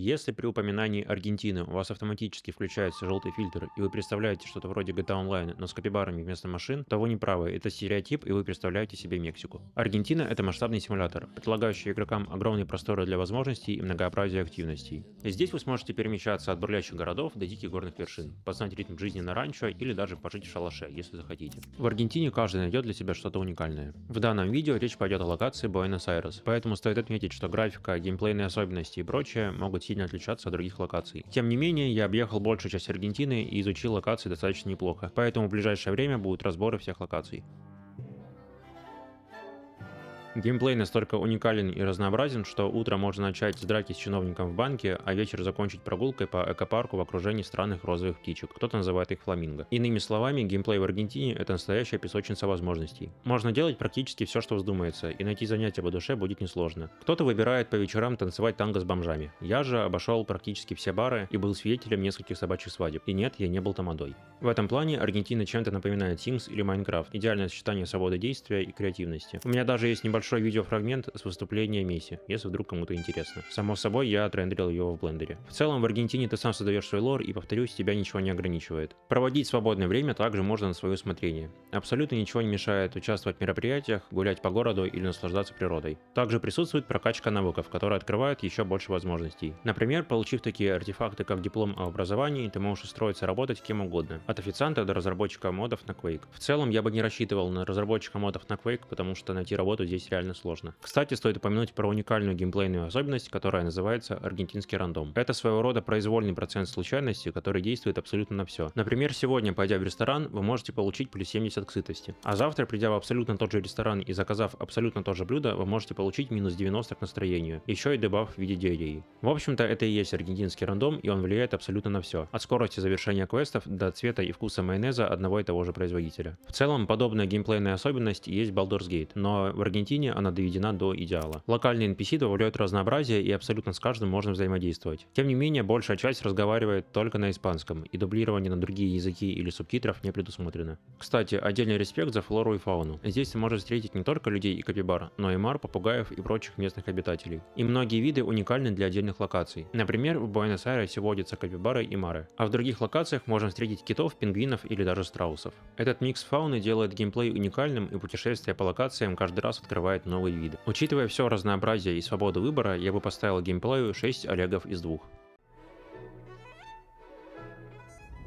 Если при упоминании Аргентины у вас автоматически включается желтый фильтр, и вы представляете что-то вроде GTA Online, но с капибарами вместо машин, то вы не правы, это стереотип, и вы представляете себе Мексику. Аргентина — это масштабный симулятор, предлагающий игрокам огромные просторы для возможностей и многообразие активностей. Здесь вы сможете перемещаться от бурлящих городов до диких горных вершин, познать ритм жизни на ранчо или даже пожить в шалаше, если захотите. В Аргентине каждый найдет для себя что-то уникальное. В данном видео речь пойдет о локации Буэнос-Айрес, поэтому стоит отметить, что графика, геймплейные особенности и прочее могут сильно отличаться от других локаций. Тем не менее, я объехал большую часть Аргентины и изучил локации достаточно неплохо, поэтому в ближайшее время будут разборы всех локаций. Геймплей настолько уникален и разнообразен, что утро можно начать с драки с чиновником в банке, а вечер закончить прогулкой по экопарку в окружении странных розовых птичек. Кто-то называет их фламинго. Иными словами, геймплей в Аргентине — это настоящая песочница возможностей. Можно делать практически все, что вздумается, и найти занятие по душе будет несложно. Кто-то выбирает по вечерам танцевать танго с бомжами. Я же обошел практически все бары и был свидетелем нескольких собачьих свадеб. И нет, я не был тамадой. В этом плане Аргентина чем-то напоминает Sims или Minecraft. Идеальное сочетание свободы действия и креативности. У меня даже есть небольшой видеофрагмент с выступления Месси, если вдруг кому-то интересно. Само собой, я отрендерил его в блендере. В целом, в Аргентине ты сам создаешь свой лор, и, повторюсь, тебя ничего не ограничивает. Проводить свободное время также можно на свое усмотрение. Абсолютно ничего не мешает участвовать в мероприятиях, гулять по городу или наслаждаться природой. Также присутствует прокачка навыков, которые открывают еще больше возможностей. Например, получив такие артефакты, как диплом о образовании, ты можешь устроиться работать кем угодно, от официанта до разработчика модов на Quake. В целом, я бы не рассчитывал на разработчика модов на Quake, потому что найти работу здесь реально сложно. Кстати, стоит упомянуть про уникальную геймплейную особенность, которая называется аргентинский рандом. Это своего рода произвольный процент случайности, который действует абсолютно на все. Например, сегодня, пойдя в ресторан, вы можете получить плюс 70 к сытости. А завтра, придя в абсолютно тот же ресторан и заказав абсолютно то же блюдо, вы можете получить минус 90 к настроению. Еще и дебаф в виде диареи. В общем-то, это и есть аргентинский рандом, и он влияет абсолютно на все. От скорости завершения квестов до цвета и вкуса майонеза одного и того же производителя. В целом, подобная геймплейная особенность есть в Baldur's Gate, но в Аргентине она доведена до идеала. Локальные NPC добавляют разнообразие, и абсолютно с каждым можно взаимодействовать. Тем не менее, большая часть разговаривает только на испанском, и дублирование на другие языки или субтитров не предусмотрено. Кстати, отдельный респект за флору и фауну. Здесь ты можешь встретить не только людей и капибар, но и мар, попугаев и прочих местных обитателей. И многие виды уникальны для отдельных локаций. Например, в Буэнос-Айресе водятся капибары и мары, а в других локациях можно встретить китов, пингвинов или даже страусов. Этот микс фауны делает геймплей уникальным, и путешествие по локациям каждый раз открывает новые виды. Учитывая все разнообразие и свободу выбора, я бы поставил геймплею 6 олегов из 2.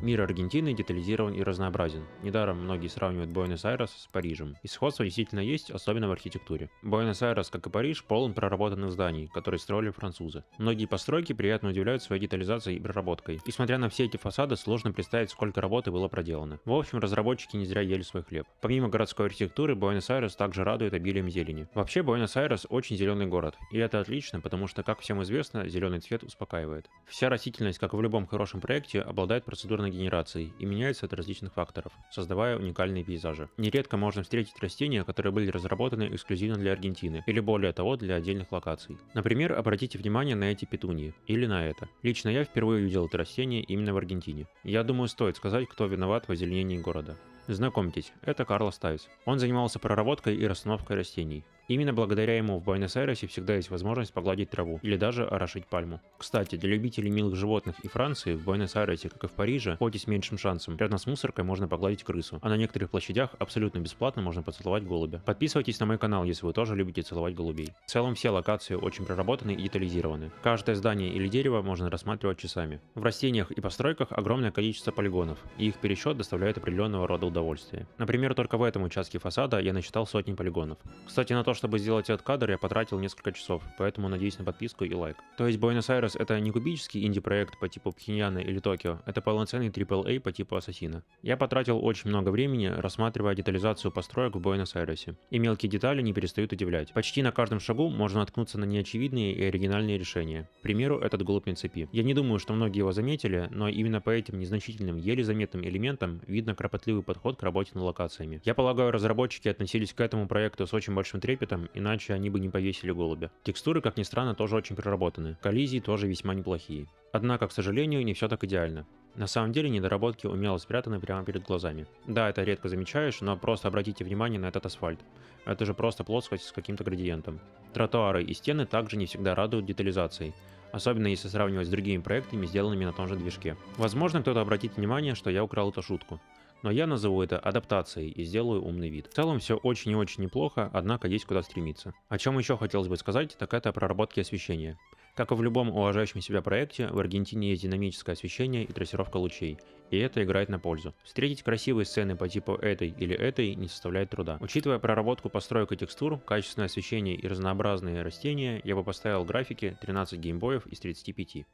Мир Аргентины детализирован и разнообразен. Недаром многие сравнивают Буэнос-Айрес с Парижем. И сходство действительно есть, особенно в архитектуре. Буэнос-Айрес, как и Париж, полон проработанных зданий, которые строили французы. Многие постройки приятно удивляют своей детализацией и проработкой. И смотря на все эти фасады, сложно представить, сколько работы было проделано. В общем, разработчики не зря ели свой хлеб. Помимо городской архитектуры, Буэнос-Айрес также радует обилием зелени. Вообще, Буэнос-Айрес очень зеленый город. И это отлично, потому что, как всем известно, зеленый цвет успокаивает. Вся растительность, как и в любом хорошем проекте, обладает процедурной генерацией и меняется от различных факторов, создавая уникальные пейзажи. Нередко можно встретить растения, которые были разработаны эксклюзивно для Аргентины, или более того, для отдельных локаций. Например, обратите внимание на эти петунии, или на это. Лично я впервые увидел это растение именно в Аргентине. Я думаю, стоит сказать, кто виноват в озеленении города. Знакомьтесь, это Карлос Тайс. Он занимался проработкой и расстановкой растений. Именно благодаря ему в Буэнос-Айресе всегда есть возможность погладить траву или даже орошить пальму. Кстати, для любителей милых животных и Франции в Буэнос-Айресе, как и в Париже, хоть и с меньшим шансом, рядом с мусоркой можно погладить крысу, а на некоторых площадях абсолютно бесплатно можно поцеловать голубя. Подписывайтесь на мой канал, если вы тоже любите целовать голубей. В целом все локации очень проработаны и детализированы. Каждое здание или дерево можно рассматривать часами. В растениях и постройках огромное количество полигонов, и их пересчет доставляет определенного рода удовольствие. Например, только в этом участке фасада я насчитал сотни полигонов. Кстати, на то, чтобы сделать этот кадр, я потратил несколько часов, поэтому надеюсь на подписку и лайк. То есть Буэнос-Айрес — это не кубический инди-проект по типу Пхеньяна или Токио, это полноценный AAA по типу Ассасина. Я потратил очень много времени, рассматривая детализацию построек в Буэнос-Айресе, и мелкие детали не перестают удивлять. Почти на каждом шагу можно наткнуться на неочевидные и оригинальные решения. К примеру, этот голубь на цепи. Я не думаю, что многие его заметили, но именно по этим незначительным, еле заметным элементам видно кропотливый подход к работе над локациями. Я полагаю, разработчики относились к этому проекту с очень большим трепетом, иначе они бы не повесили голубя. Текстуры, как ни странно, тоже очень проработаны. Коллизии тоже весьма неплохие. Однако, к сожалению, не все так идеально. На самом деле недоработки умело спрятаны прямо перед глазами. Да, это редко замечаешь, но просто обратите внимание на этот асфальт. Это же просто плоскость с каким-то градиентом. Тротуары и стены также не всегда радуют детализацией. особенно если сравнивать с другими проектами, сделанными на том же движке. Возможно, кто-то обратит внимание, что я украл эту шутку, но я назову это адаптацией и сделаю умный вид. В целом все очень и очень неплохо, однако есть куда стремиться. О чем еще хотелось бы сказать, так это о проработке освещения. Как и в любом уважающем себя проекте, в Аргентине есть динамическое освещение и трассировка лучей, и это играет на пользу. Встретить красивые сцены по типу этой или этой не составляет труда. Учитывая проработку построек и текстур, качественное освещение и разнообразные растения, я бы поставил графике 13 геймбоев из 35.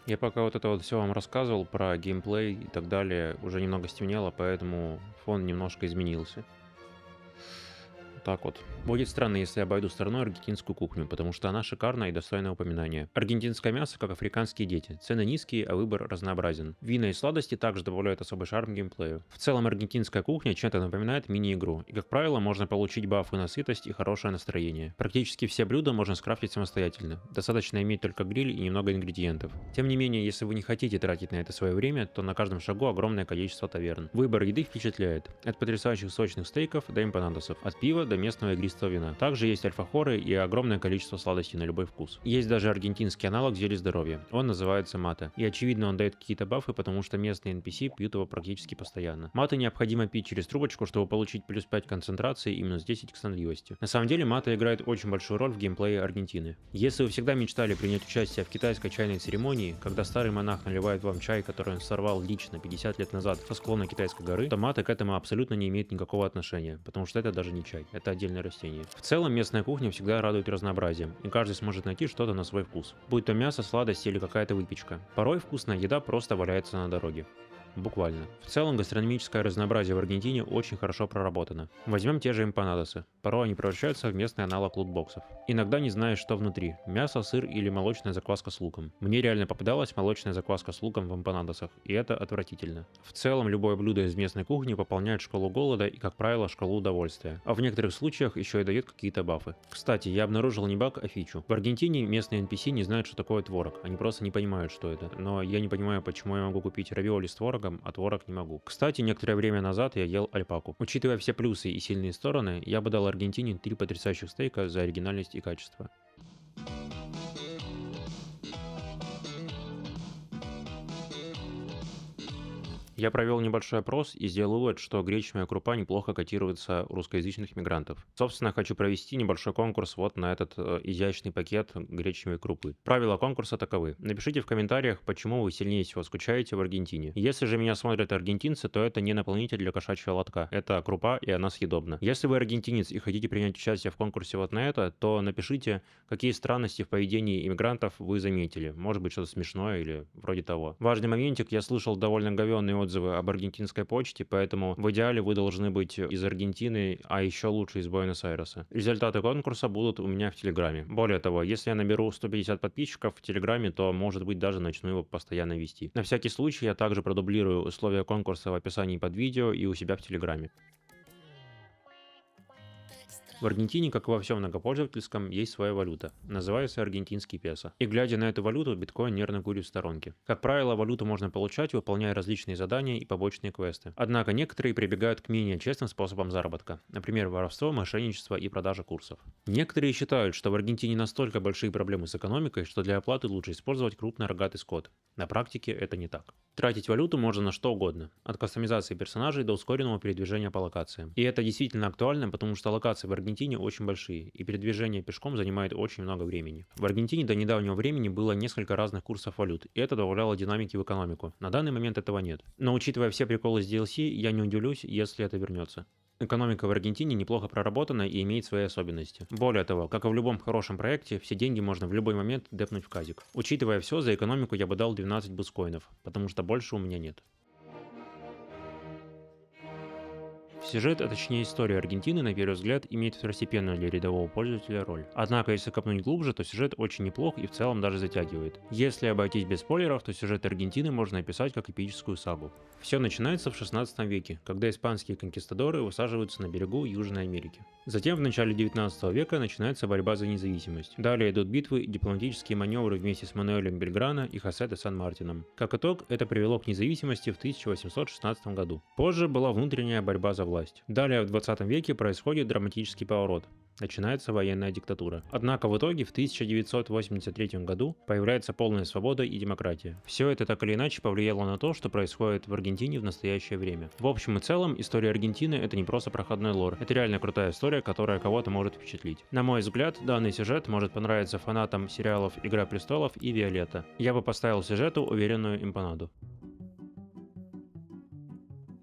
Я пока вот это вот все вам рассказывал про геймплей и так далее, уже немного стемнело, поэтому фон немножко изменился. Так вот. Будет странно, если я обойду стороной аргентинскую кухню, потому что она шикарна и достойна упоминания. Аргентинское мясо, как африканские дети. Цены низкие, а выбор разнообразен. Вина и сладости также добавляют особый шарм геймплею. В целом аргентинская кухня чем-то напоминает мини-игру, и как правило можно получить бафы на сытость и хорошее настроение. Практически все блюда можно скрафтить самостоятельно. Достаточно иметь только гриль и немного ингредиентов. Тем не менее, если вы не хотите тратить на это свое время, то на каждом шагу огромное количество таверн. Выбор еды впечатляет. От потрясающих сочных стейков до эмпанадосов. От пива до местного игристого вина. Также есть альфахоры и огромное количество сладостей на любой вкус. Есть даже аргентинский аналог зелья здоровья. Он называется мате. И очевидно он дает какие-то бафы, потому что местные NPC пьют его практически постоянно. Мате необходимо пить через трубочку, чтобы получить плюс 5 концентрации и минус 10 к сонливости. На самом деле мате играет очень большую роль в геймплее Аргентины. Если вы всегда мечтали принять участие в китайской чайной церемонии, когда старый монах наливает вам чай, который он сорвал лично 50 лет назад со склона Китайской горы, то мате к этому абсолютно не имеет никакого отношения, потому что это даже не чай, это отдельное растение. В целом местная кухня всегда радует разнообразием, и каждый сможет найти что-то на свой вкус. Будь то мясо, сладости или какая-то выпечка. Порой вкусная еда просто валяется на дороге. Буквально. В целом гастрономическое разнообразие в Аргентине очень хорошо проработано. Возьмем те же эмпанадосы. Порой они превращаются в местный аналог лутбоксов. Иногда не знаешь, что внутри. Мясо, сыр или молочная закваска с луком. Мне реально попадалась молочная закваска с луком в эмпанадосах, и это отвратительно. В целом любое блюдо из местной кухни пополняет шкалу голода и, как правило, шкалу удовольствия. А в некоторых случаях еще и дает какие-то бафы. Кстати, я обнаружил не баг, а фичу. В Аргентине местные NPC не знают, что такое творог. Они просто не понимают, что это. Но я не понимаю, почему я могу купить равиоли с творогом, а творог не могу. Кстати, некоторое время назад я ел альпаку. Учитывая все плюсы и сильные стороны, я бы дал Аргентине 3 потрясающих стейка за оригинальность и качество. Я провел небольшой опрос и сделал вывод, что гречневая крупа неплохо котируется у русскоязычных мигрантов. Собственно, хочу провести небольшой конкурс вот на этот изящный пакет гречневой крупы. Правила конкурса таковы. Напишите в комментариях, почему вы сильнее всего скучаете в Аргентине. Если же меня смотрят аргентинцы, то это не наполнитель для кошачьего лотка. Это крупа, и она съедобна. Если вы аргентинец и хотите принять участие в конкурсе вот на это, то напишите, какие странности в поведении иммигрантов вы заметили. Может быть, что-то смешное или вроде того. Важный моментик, я слышал довольно говёные отзывы об аргентинской почте, поэтому в идеале вы должны быть из Аргентины, а еще лучше из Буэнос-Айреса. Результаты конкурса будут у меня в Телеграме. Более того, если я наберу 150 подписчиков в Телеграме, то, может быть, даже начну его постоянно вести. На всякий случай я также продублирую условия конкурса в описании под видео и у себя в Телеграме. В Аргентине, как и во всем многопользовательском, есть своя валюта. Называется аргентинский песо. И глядя на эту валюту, биткоин нервно курит в сторонке. Как правило, валюту можно получать, выполняя различные задания и побочные квесты. Однако некоторые прибегают к менее честным способам заработка. Например, воровство, мошенничество и продажа курсов. Некоторые считают, что в Аргентине настолько большие проблемы с экономикой, что для оплаты лучше использовать крупный рогатый скот. На практике это не так. Тратить валюту можно на что угодно. От кастомизации персонажей до ускоренного передвижения по локациям. И это действительно актуально, потому что локации в Аргентине очень большие, и передвижение пешком занимает очень много времени. В Аргентине до недавнего времени было несколько разных курсов валют, и это добавляло динамики в экономику. На данный момент этого нет. Но учитывая все приколы с DLC, я не удивлюсь, если это вернется. Экономика в Аргентине неплохо проработана и имеет свои особенности. Более того, как и в любом хорошем проекте, все деньги можно в любой момент депнуть в казик. Учитывая все, за экономику я бы дал 12 буткоинов, потому что больше у меня нет. Сюжет, а точнее история Аргентины, на первый взгляд, имеет второстепенную для рядового пользователя роль. Однако, если копнуть глубже, то сюжет очень неплох и в целом даже затягивает. Если обойтись без спойлеров, то сюжет Аргентины можно описать как эпическую сагу. Все начинается в 16 веке, когда испанские конкистадоры высаживаются на берегу Южной Америки. Затем в начале 19 века начинается борьба за независимость. Далее идут битвы и дипломатические маневры вместе с Мануэлем Бельграно и Хосе де Сан-Мартином. Как итог, это привело к независимости в 1816 году. Позже была внутренняя борьба за власть. Далее в 20 веке происходит драматический поворот. начинается военная диктатура. Однако в итоге в 1983 году появляется полная свобода и демократия. Все это так или иначе повлияло на то, что происходит в Аргентине в настоящее время. В общем и целом, история Аргентины — это не просто проходной лор, это реально крутая история, которая кого-то может впечатлить. На мой взгляд, данный сюжет может понравиться фанатам сериалов «Игра престолов» и «Виолетта». Я бы поставил сюжету уверенную импонаду.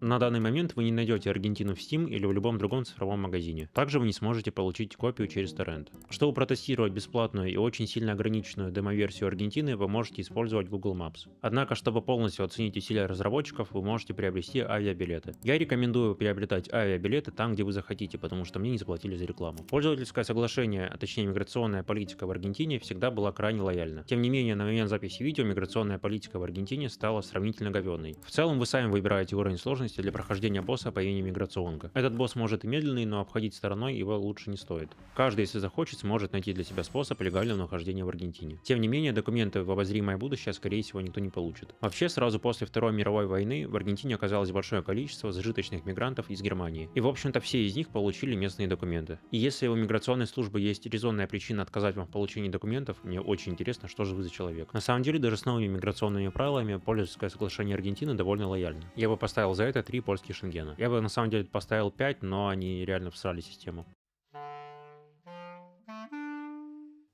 На данный момент вы не найдете Аргентину в Steam или в любом другом цифровом магазине. Также вы не сможете получить копию через торрент. Чтобы протестировать бесплатную и очень сильно ограниченную демо-версию Аргентины, вы можете использовать Google Maps. Однако, чтобы полностью оценить усилия разработчиков, вы можете приобрести авиабилеты. Я рекомендую приобретать авиабилеты там, где вы захотите, потому что мне не заплатили за рекламу. Пользовательское соглашение, а точнее миграционная политика в Аргентине всегда была крайне лояльна. Тем не менее, на момент записи видео миграционная политика в Аргентине стала сравнительно говёной. В целом, вы сами выбираете уровень сложности для прохождения босса по имени Миграционка. Этот босс может и медленный, но обходить стороной его лучше не стоит. Каждый, если захочет, сможет найти для себя способ легального нахождения в Аргентине. Тем не менее, документы в обозримое будущее, скорее всего, никто не получит. Вообще, сразу после Второй мировой войны в Аргентине оказалось большое количество зажиточных мигрантов из Германии. И, в общем-то, все из них получили местные документы. И если у миграционной службы есть резонная причина отказать вам в получении документов, мне очень интересно, что же вы за человек. На самом деле, даже с новыми миграционными правилами пользовательское соглашение Аргентины довольно лояльно. Я бы поставил за это 3 польских шенгена. Я бы на самом деле поставил 5, но они реально всрали систему.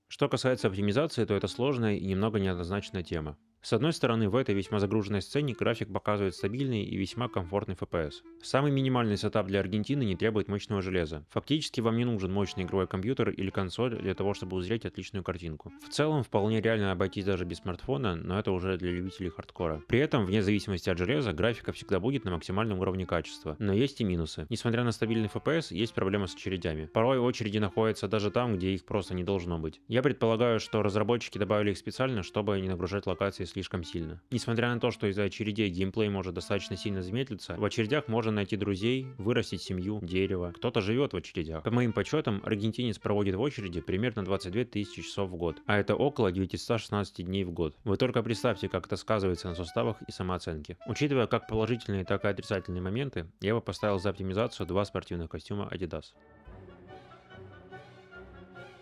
Что касается оптимизации, то это сложная и немного неоднозначная тема. С одной стороны, в этой весьма загруженной сцене график показывает стабильный и весьма комфортный FPS. Самый минимальный сетап для Аргентины не требует мощного железа. Фактически вам не нужен мощный игровой компьютер или консоль для того, чтобы узреть отличную картинку. В целом, вполне реально обойтись даже без смартфона, но это уже для любителей хардкора. При этом, вне зависимости от железа, графика всегда будет на максимальном уровне качества. Но есть и минусы. Несмотря на стабильный FPS, есть проблема с очередями. Порой очереди находятся даже там, где их просто не должно быть. Я предполагаю, что разработчики добавили их специально, чтобы не нагружать локации слишком сильно. Несмотря на то, что из-за очередей геймплей может достаточно сильно замедлиться, в очередях можно найти друзей, вырастить семью, дерево. Кто-то живет в очередях. По моим подсчетам, аргентинец проводит в очереди примерно 22 тысячи часов в год, а это около 916 дней в год. Вы только представьте, как это сказывается на суставах и самооценке. Учитывая как положительные, так и отрицательные моменты, я бы поставил за оптимизацию 2 спортивных костюма Adidas.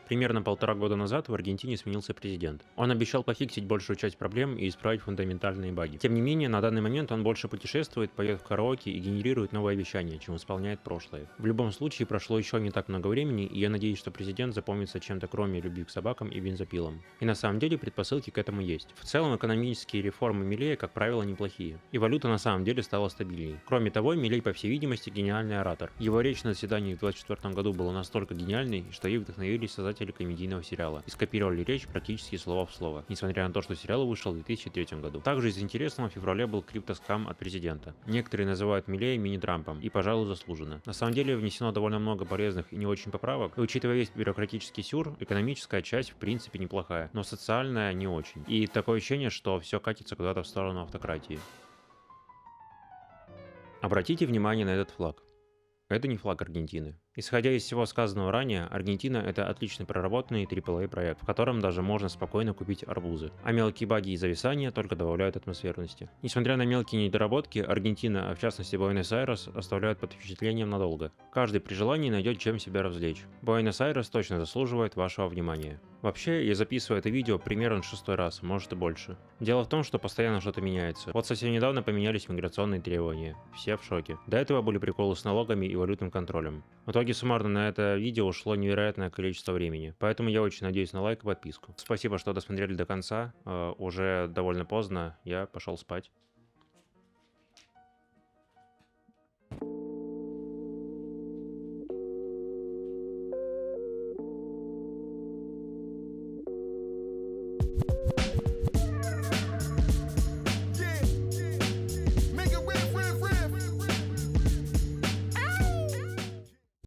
Примерно 1,5 года назад в Аргентине сменился президент. Он обещал пофиксить большую часть проблем и исправить фундаментальные баги. Тем не менее, на данный момент он больше путешествует, поет в караоке и генерирует новые вещания, чем исполняет прошлое. В любом случае, прошло еще не так много времени, и я надеюсь, что президент запомнится чем-то кроме любви к собакам и бензопилам. И на самом деле предпосылки к этому есть. В целом, экономические реформы Милея, как правило, неплохие. И валюта на самом деле стала стабильнее. Кроме того, Милей, по всей видимости, гениальный оратор. Его речь на заседании в 2024 году была настолько гениальной, что ей вдохновились создатели комедийного сериала и скопировали речь практически слово в слово, несмотря на то, что сериал вышел в 2003 году. Также из интересного в феврале был криптоскам от президента. Некоторые называют Милея мини-Трампом, и, пожалуй, заслуженно. На самом деле внесено довольно много полезных и не очень поправок, и учитывая весь бюрократический сюр, экономическая часть в принципе неплохая, но социальная не очень. И такое ощущение, что все катится куда-то в сторону автократии. Обратите внимание на этот флаг. Это не флаг Аргентины. Исходя из всего сказанного ранее, Аргентина — это отличный проработанный AAA проект, в котором даже можно спокойно купить арбузы. А мелкие баги и зависания только добавляют атмосферности. Несмотря на мелкие недоработки, Аргентина, а в частности Буэнос-Айрес, оставляют под впечатлением надолго. Каждый при желании найдет чем себя развлечь. Буэнос-Айрес точно заслуживает вашего внимания. Вообще, я записываю это видео примерно 6-й раз, может и больше. Дело в том, что постоянно что-то меняется. Вот совсем недавно поменялись миграционные требования. Все в шоке. До этого были приколы с налогами и валютным контролем. В итоге суммарно на это видео ушло невероятное количество времени, поэтому я очень надеюсь на лайк и подписку. Спасибо, что досмотрели до конца, уже довольно поздно, я пошел спать.